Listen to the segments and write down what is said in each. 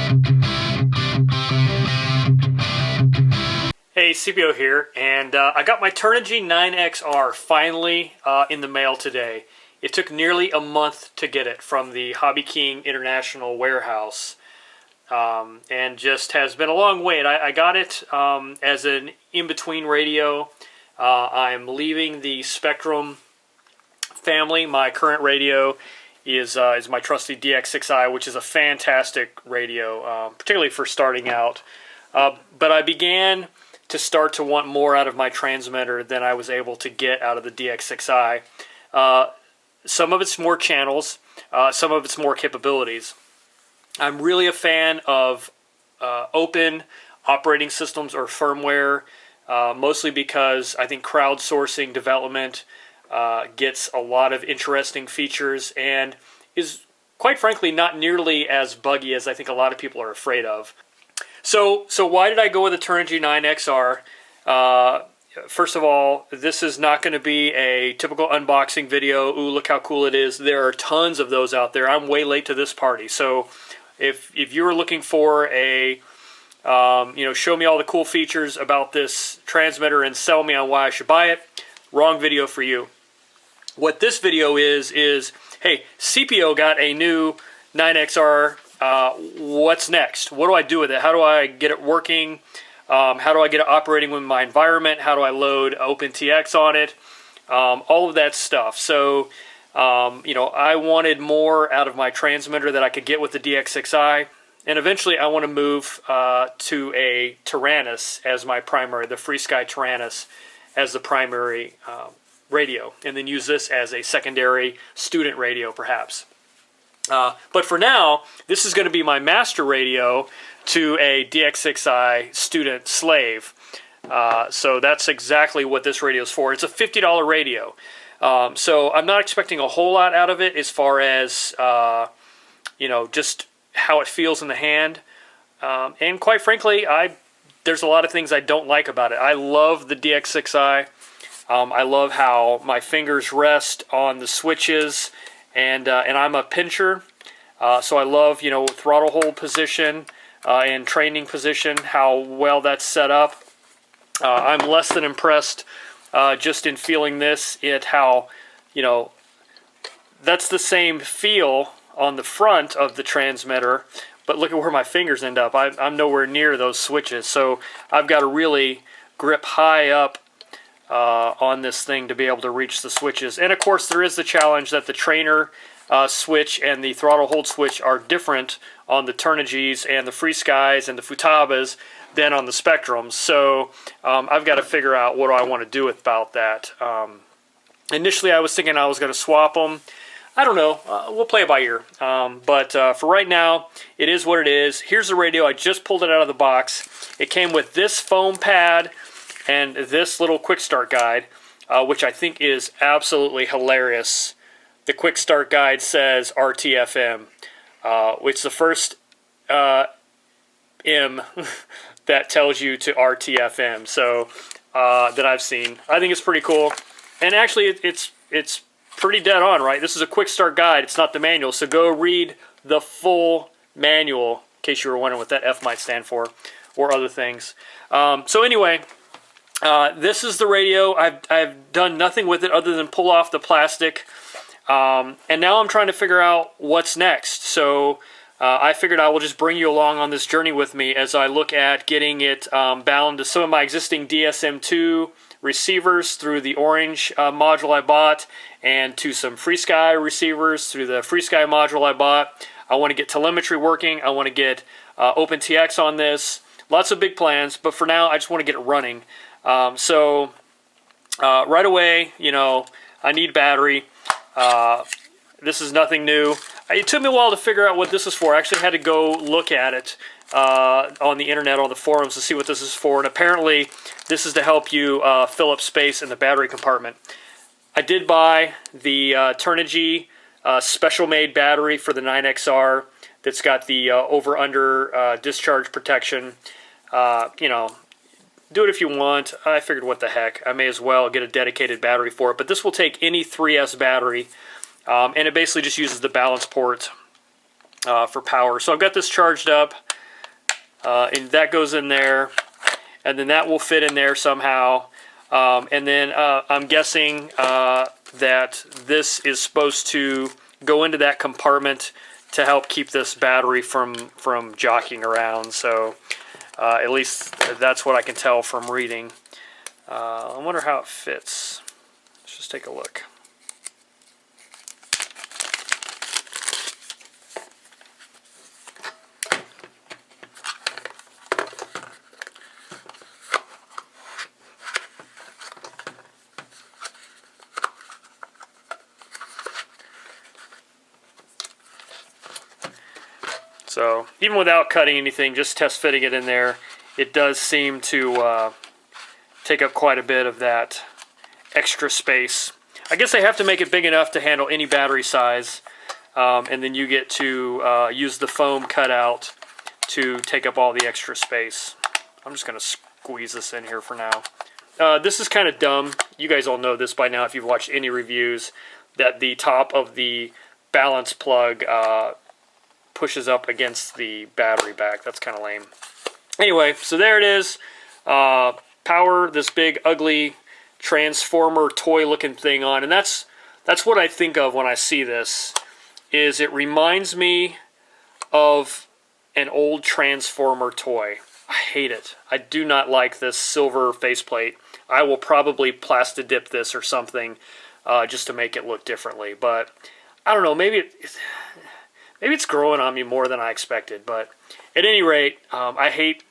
Hey, CPO here, and I got my Turnigy 9XR finally in the mail today. It took nearly a month to get it from the Hobby King International warehouse, and just has been a long wait. I got it as an in-between radio. I'm leaving the Spectrum family. My current radio is my trusty DX6i, which is a fantastic radio, particularly for starting out. But I began to start to want more out of my transmitter than I was able to get out of the DX6i. Some of it's more channels, some of it's more capabilities. I'm really a fan of open operating systems or firmware, mostly because I think crowdsourcing development gets a lot of interesting features and is, quite frankly, not nearly as buggy as I think a lot of people are afraid of. So why did I go with the Turnigy 9XR? First of all, this is not going to be a typical unboxing video. Ooh, look how cool it is. There are tons of those out there. I'm way late to this party. So if you're looking for a, show me all the cool features about this transmitter and sell me on why I should buy it, wrong video for you. What this video is, hey, CPO got a new 9XR. What's next? What do I do with it? How do I get it working? How do I get it operating with my environment? How do I load OpenTX on it? All of that stuff. So, I wanted more out of my transmitter that I could get with the DX6i. And eventually I want to move to a Tyrannus as my primary, the FreeSky Tyrannus as the primary radio. And then use this as a secondary student radio perhaps. But for now, this is going to be my master radio to a DX6i student slave. So that's exactly what this radio is for. It's a $50 radio. So I'm not expecting a whole lot out of it as far as, just how it feels in the hand. And quite frankly, there's a lot of things I don't like about it. I love the DX6i. I love how my fingers rest on the switches. And I'm a pincher, so I love, throttle hold position and training position, how well that's set up. I'm less than impressed just in feeling this, how, that's the same feel on the front of the transmitter, but look at where my fingers end up. I'm nowhere near those switches, so I've got to really grip high up on this thing to be able to reach the switches. And of course there is the challenge that the trainer switch and the throttle hold switch are different on the Turnigys and the FreeSkys and the Futabas than on the Spectrums. So I've got to figure out what do I want to do about that. Initially I was thinking I was going to swap them. I don't know. We'll play it by ear. But for right now, it is what it is. Here's the radio. I just pulled it out of the box. It came with this foam pad and this little quick start guide, which I think is absolutely hilarious. The quick start guide says RTFM, which is the first M that tells you to RTFM. So that I've seen. I think it's pretty cool, and actually it's pretty dead on, right? This is a quick start guide. It's not the manual, so go read the full manual in case you were wondering what that F might stand for, or other things. So anyway. This is the radio. I've done nothing with it other than pull off the plastic. And now I'm trying to figure out what's next. So I figured I will just bring you along on this journey with me as I look at getting it bound to some of my existing DSM2 receivers through the orange module I bought, and to some FreeSky receivers through the FreeSky module I bought. I want to get telemetry working. I want to get OpenTX on this. Lots of big plans, but for now I just want to get it running. So right away, I need battery. This is nothing new. It took me a while to figure out what this is for. I actually had to go look at it on the internet, on the forums, to see what this is for. And apparently, this is to help you fill up space in the battery compartment. I did buy the Turnigy special-made battery for the 9XR that's got the over-under discharge protection. Do it if you want. I figured, what the heck, I may as well get a dedicated battery for it. But this will take any 3S battery, and it basically just uses the balance port for power. So I've got this charged up. and that goes in there, and then that will fit in there somehow. And then I'm guessing that this is supposed to go into that compartment to help keep this battery from jockeying around. So at least that's what I can tell from reading. I wonder how it fits. Let's just take a look. So even without cutting anything, just test fitting it in there, it does seem to take up quite a bit of that extra space. I guess they have to make it big enough to handle any battery size, and then you get to use the foam cutout to take up all the extra space. I'm just going to squeeze this in here for now. This is kind of dumb. You guys all know this by now if you've watched any reviews, that the top of the balance plug pushes up against the battery back. That's kind of lame. Anyway, so there it is. Power this big ugly transformer toy looking thing on, and that's what I think of when I see this. Is it reminds me of an old transformer toy. I hate it. I do not like this silver faceplate. I will probably plastic dip this or something just to make it look differently. But I don't know. Maybe it's growing on me more than I expected. But at any rate, I hate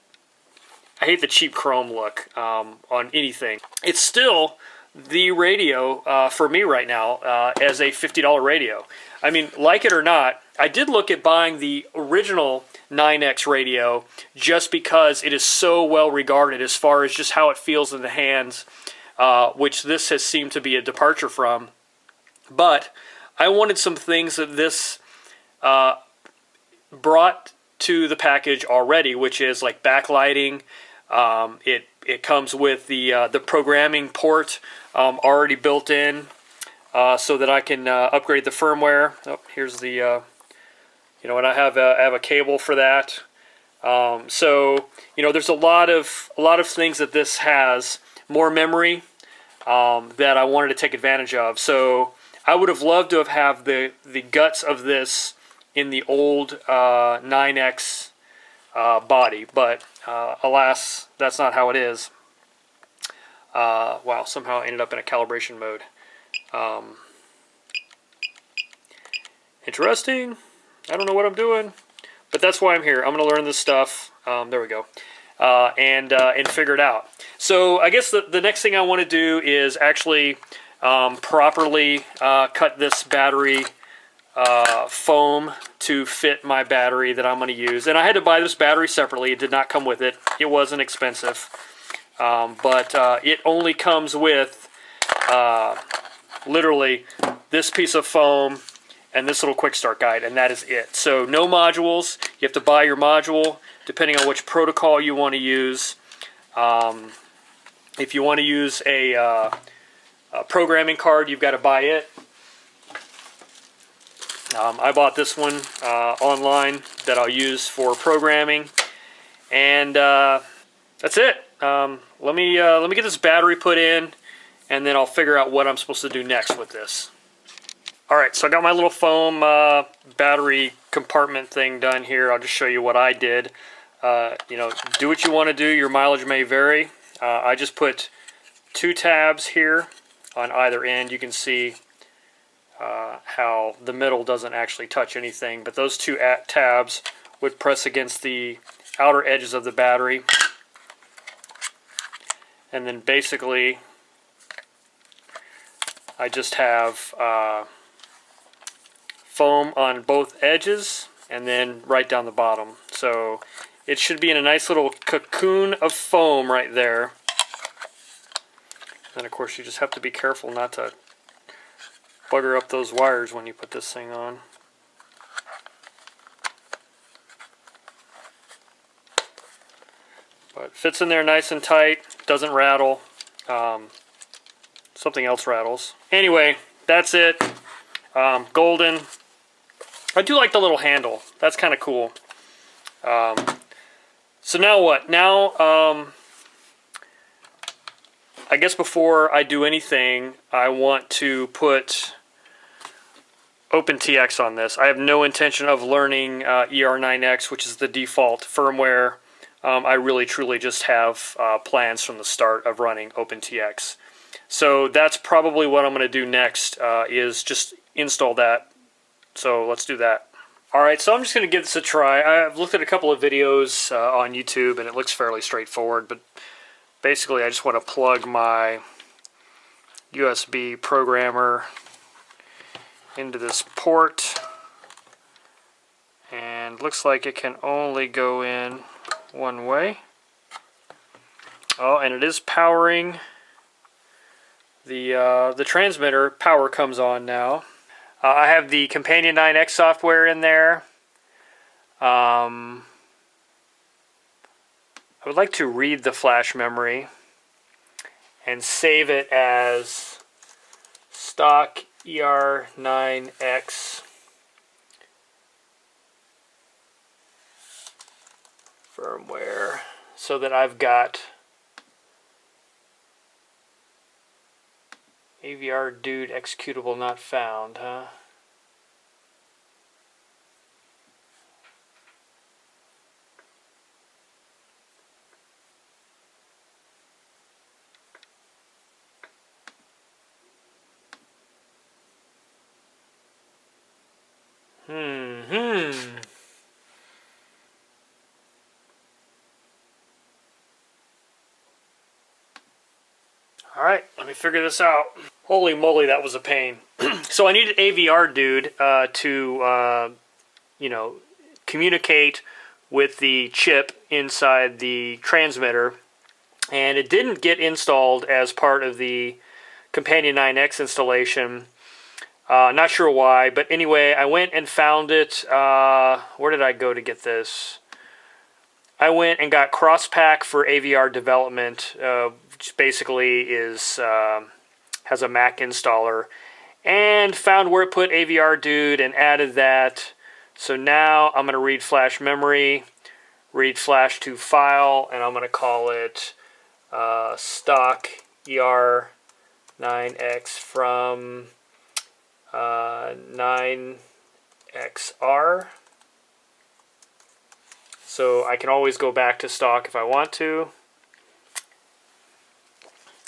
the cheap chrome look on anything. It's still the radio for me right now as a $50 radio. I mean, like it or not, I did look at buying the original 9X radio just because it is so well regarded as far as just how it feels in the hands, which this has seemed to be a departure from. But I wanted some things that this brought to the package already, which is like backlighting. It comes with the programming port already built in, so that I can upgrade the firmware. Oh, here's the and I have a cable for that. So there's a lot of things that this has. More memory that I wanted to take advantage of. So I would have loved to have the guts of this in the old 9X body, but alas, that's not how it is. Wow, somehow I ended up in a calibration mode. Interesting. I don't know what I'm doing, but that's why I'm here. I'm going to learn this stuff. There we go. And figure it out. So I guess the next thing I want to do is actually properly cut this battery foam to fit my battery that I'm going to use. And I had to buy this battery separately. It did not come with it. It wasn't expensive. But it only comes with literally this piece of foam and this little quick start guide, and that is it. So no modules. You have to buy your module depending on which protocol you want to use. If you want to use a programming card, you've got to buy it. I bought this one online that I'll use for programming, and that's it. Let me get this battery put in, and then I'll figure out what I'm supposed to do next with this. All right, so I got my little foam battery compartment thing done here. I'll just show you what I did. Do what you want to do. Your mileage may vary. I just put 2 tabs here on either end. You can see how the middle doesn't actually touch anything, but those 2 tabs would press against the outer edges of the battery. And then basically I just have foam on both edges and then right down the bottom. So it should be in a nice little cocoon of foam right there. And of course you just have to be careful not to bugger up those wires when you put this thing on. But it fits in there nice and tight, doesn't rattle. Something else rattles. Anyway, that's it. Golden. I do like the little handle. That's kind of cool. So now what? Now, I guess before I do anything, I want to put OpenTX on this. I have no intention of learning ER9X, which is the default firmware. I really truly just have plans from the start of running OpenTX. So that's probably what I'm going to do next, is just install that. So let's do that. Alright, so I'm just going to give this a try. I've looked at a couple of videos on YouTube and it looks fairly straightforward, but basically I just want to plug my USB programmer into this port, and looks like it can only go in one way. Oh, and it is powering the transmitter. Power comes on now. I have the Companion9x software in there. I would like to read the flash memory and save it as stock ER9X firmware, so that I've got AVR dude executable not found, huh? Alright, let me figure this out. Holy moly, that was a pain. So I needed AVR dude to, you know, communicate with the chip inside the transmitter, and it didn't get installed as part of the Companion9x installation. Not sure why, but anyway, I went and found it. Where did I go to get this? I went and got cross-pack for AVR development, which basically is has a Mac installer, and found where it put AVR dude and added that. So now I'm going to read flash memory, read flash to file, and I'm going to call it stock ER9X from 9XR. So I can always go back to stock if I want to.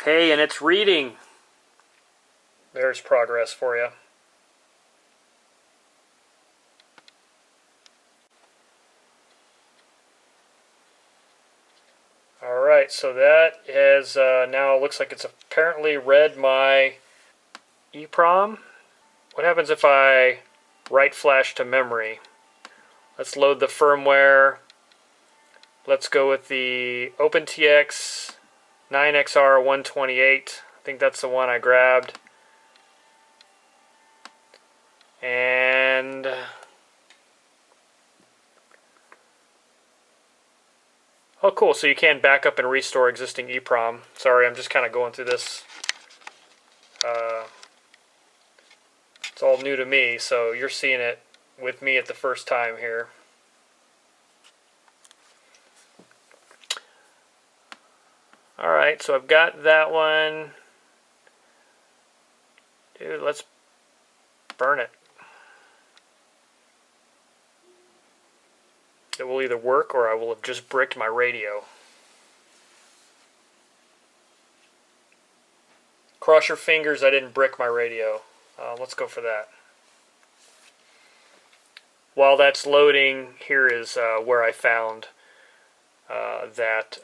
Hey, and it's reading. There's progress for you. Alright, so that has now looks like it's apparently read my EEPROM. What happens if I write flash to memory? Let's load the firmware. Let's go with the OpenTX 9XR 128. I think that's the one I grabbed. And oh, cool. So you can back up and restore existing EEPROM. Sorry, I'm just kind of going through this. It's all new to me, so you're seeing it with me at the first time here. Alright, so I've got that one. Dude, let's burn it. It will either work or I will have just bricked my radio. Cross your fingers I didn't brick my radio. Let's go for that. While that's loading, here is where I found that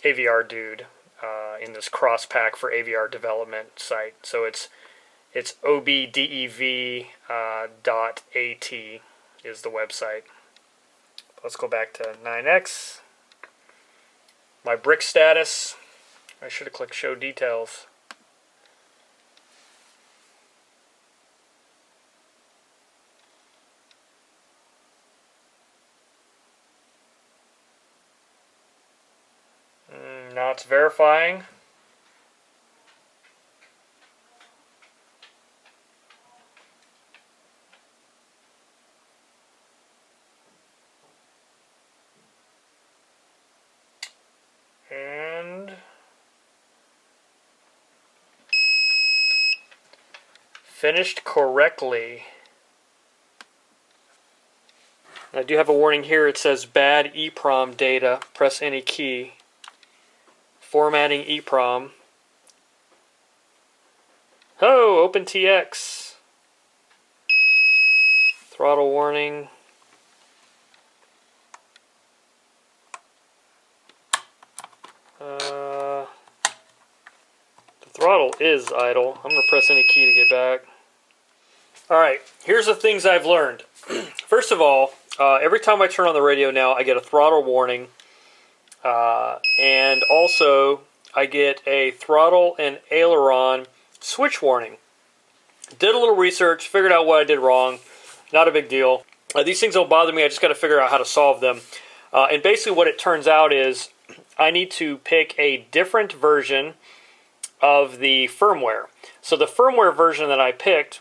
AVR dude in this cross-pack for AVR development site. So it's obdev.at is the website. Let's go back to 9X. My brick status. I should have clicked show details. Now it's verifying. Finished correctly. I do have a warning here. It says bad EEPROM data. Press any key. Formatting EEPROM. Oh, OpenTX. Throttle warning. The throttle is idle. I'm going to press any key to get back. Alright, here's the things I've learned. First of all, every time I turn on the radio now, I get a throttle warning. And also, I get a throttle and aileron switch warning. Did a little research, figured out what I did wrong. Not a big deal. These things don't bother me, I just got to figure out how to solve them. And basically what it turns out is I need to pick a different version of the firmware. So the firmware version that I picked,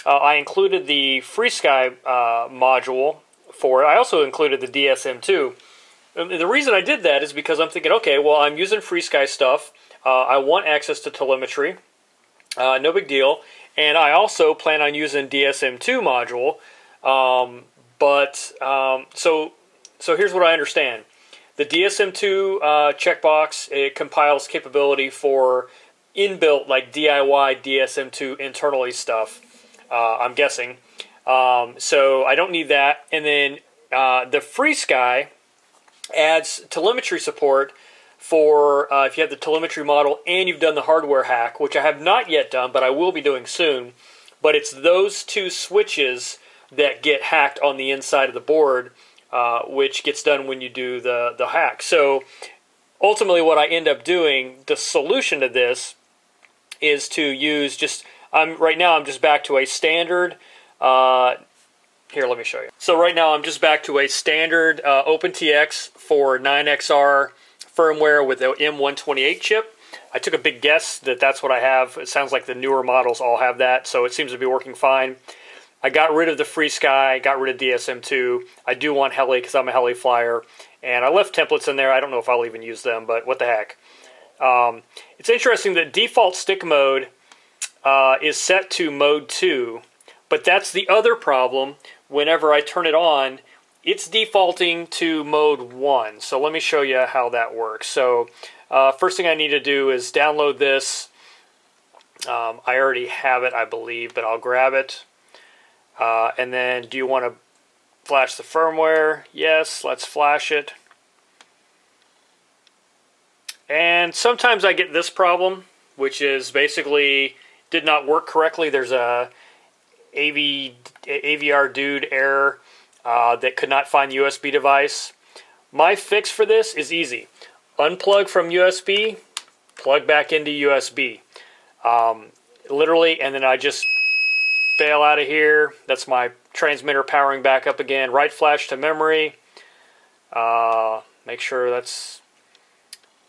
I included the FreeSky module for it. I also included the DSM2. And the reason I did that is because I'm thinking, okay, well, I'm using FreeSky stuff. I want access to telemetry. No big deal. And I also plan on using DSM2 module. So here's what I understand. The DSM2 checkbox, it compiles capability for inbuilt, like DIY DSM2 internally stuff, I'm guessing. So I don't need that. And then the FreeSky adds telemetry support for if you have the telemetry model and you've done the hardware hack, which I have not yet done, but I will be doing soon. But it's those two switches that get hacked on the inside of the board, which gets done when you do the hack. So ultimately what I end up doing, the solution to this, is to use right now I'm just back to a standard, here, let me show you. So right now I'm just back to a standard OpenTX for 9XR firmware with the M128 chip. I took a big guess that that's what I have. It sounds like the newer models all have that, so it seems to be working fine. I got rid of the FreeSky, got rid of DSM2. I do want heli because I'm a heli flyer, and I left templates in there. I don't know if I'll even use them, but what the heck. It's interesting that default stick mode is set to mode 2, but that's the other problem. Whenever I turn it on, it's defaulting to mode 1. So let me show you how that works. So first thing I need to do is download this. I already have it, I believe, but I'll grab it. And then do you want to flash the firmware? Yes, let's flash it. And sometimes I get this problem, which is basically did not work correctly. There's a AVR dude error that could not find the USB device. My fix for this is easy. Unplug from USB, plug back into USB. Literally, and then I just bail out of here. That's my transmitter powering back up again. Right flash to memory. Make sure that's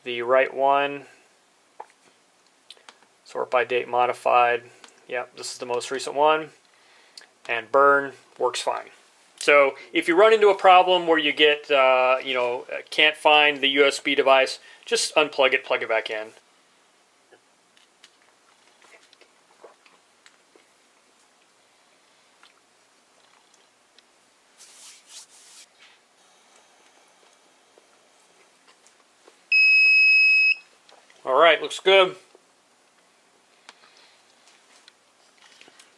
the right one. Sort by date modified. Yep, this is the most recent one. And burn works fine. So if you run into a problem where you get, can't find the USB device, just unplug it, plug it back in. Alright, looks good.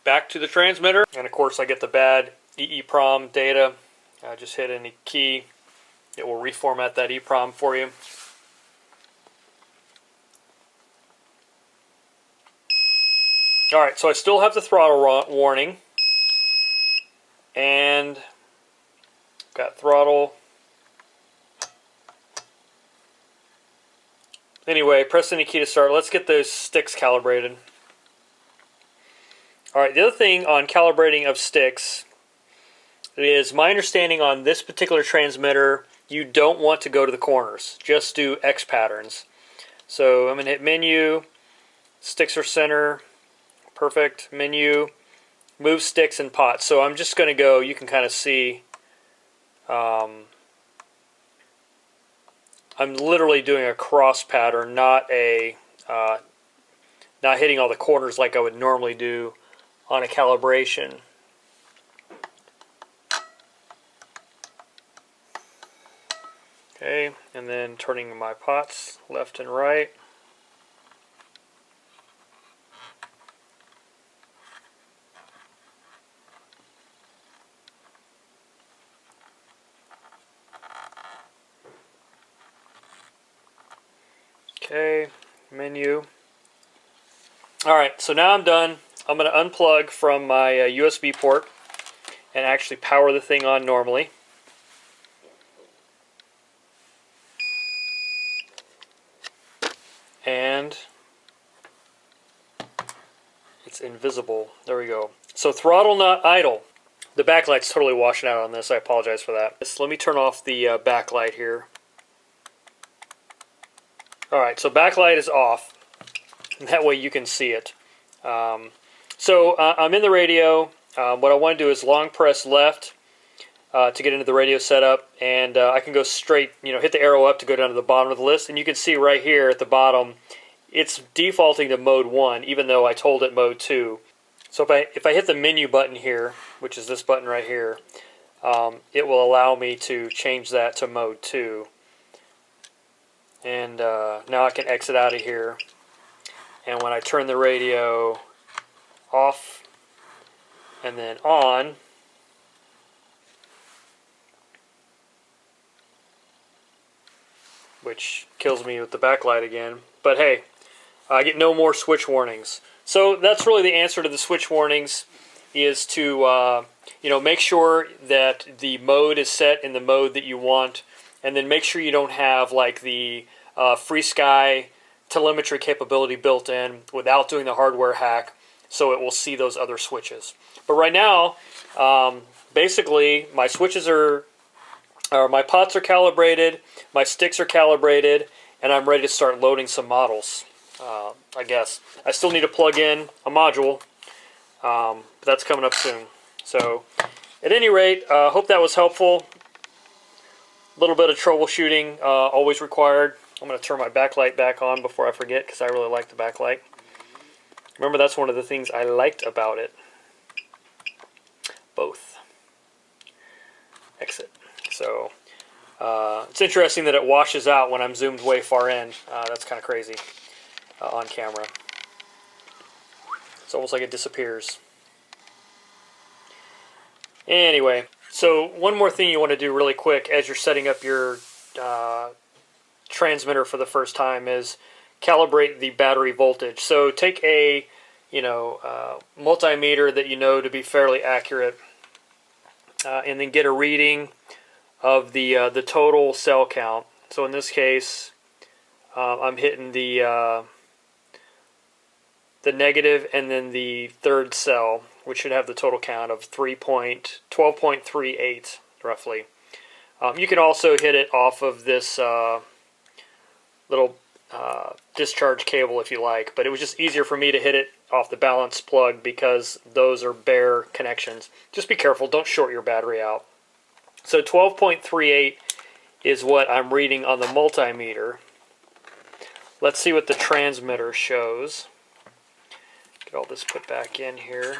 Back to the transmitter. And of course I get the bad EEPROM data. Just hit any key. It will reformat that EEPROM for you. Alright, so I still have the throttle warning. And got throttle. Anyway, press any key to start. Let's get those sticks calibrated. Alright, the other thing on calibrating of sticks is my understanding on this particular transmitter, you don't want to go to the corners. Just do X patterns. So I'm going to hit menu, sticks are center, perfect, menu, move sticks and pots. So I'm just going to go, you can kind of see, I'm literally doing a cross pattern, not hitting all the corners like I would normally do on a calibration. Okay, and then turning my pots left and right. Okay, menu. Alright, so now I'm done. I'm going to unplug from my USB port and actually power the thing on normally. And it's invisible. There we go. So throttle not idle. The backlight's totally washing out on this. I apologize for that. So let me turn off the backlight here. Alright, so backlight is off. And that way you can see it. So I'm in the radio. What I want to do is long press left to get into the radio setup, and I can go straight, hit the arrow up to go down to the bottom of the list, and you can see right here at the bottom it's defaulting to mode 1 even though I told it mode 2. So if I hit the menu button here, which is this button right here, it will allow me to change that to mode 2. And now I can exit out of here, and when I turn the radio off and then on, which kills me with the backlight again, but hey, I get no more switch warnings. So that's really the answer to the switch warnings, is to make sure that the mode is set in the mode that you want, and then make sure you don't have like the FreeSky telemetry capability built in without doing the hardware hack, so it will see those other switches. But right now, basically my switches my pots are calibrated, my sticks are calibrated, and I'm ready to start loading some models. I guess I still need to plug in a module, but that's coming up soon. So at any rate, hope that was helpful. A little bit of troubleshooting always required. I'm going to turn my backlight back on before I forget, because I really like the backlight. Remember, that's one of the things I liked about it. Both. Exit. So it's interesting that it washes out when I'm zoomed way far in. That's kind of crazy on camera. It's almost like it disappears. Anyway, so one more thing you want to do really quick as you're setting up your transmitter for the first time is calibrate the battery voltage. So take a multimeter that you know to be fairly accurate, and then get a reading of the total cell count. So in this case, I'm hitting the negative and then the third cell, which should have the total count of 12.38 roughly. You can also hit it off of this little discharge cable if you like, but it was just easier for me to hit it off the balance plug because those are bare connections. Just be careful, don't short your battery out. So 12.38 is what I'm reading on the multimeter. Let's see what the transmitter shows. Get all this put back in here.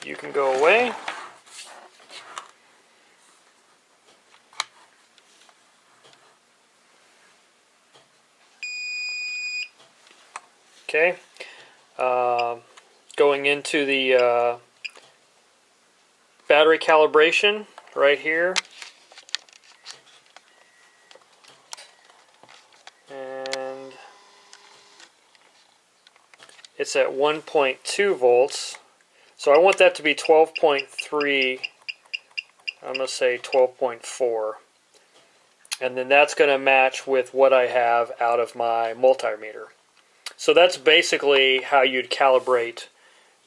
You can go away. Okay. Going into the battery calibration right here. And it's at 1.2 volts. So I want that to be 12.3, I'm going to say 12.4. And then that's going to match with what I have out of my multimeter. So that's basically how you'd calibrate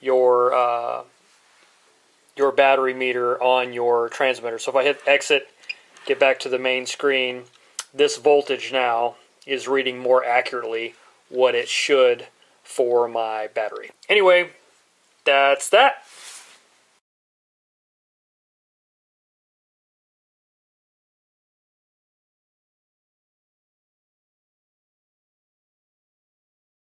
your battery meter on your transmitter. So if I hit exit, get back to the main screen, this voltage now is reading more accurately what it should for my battery. Anyway, that's that.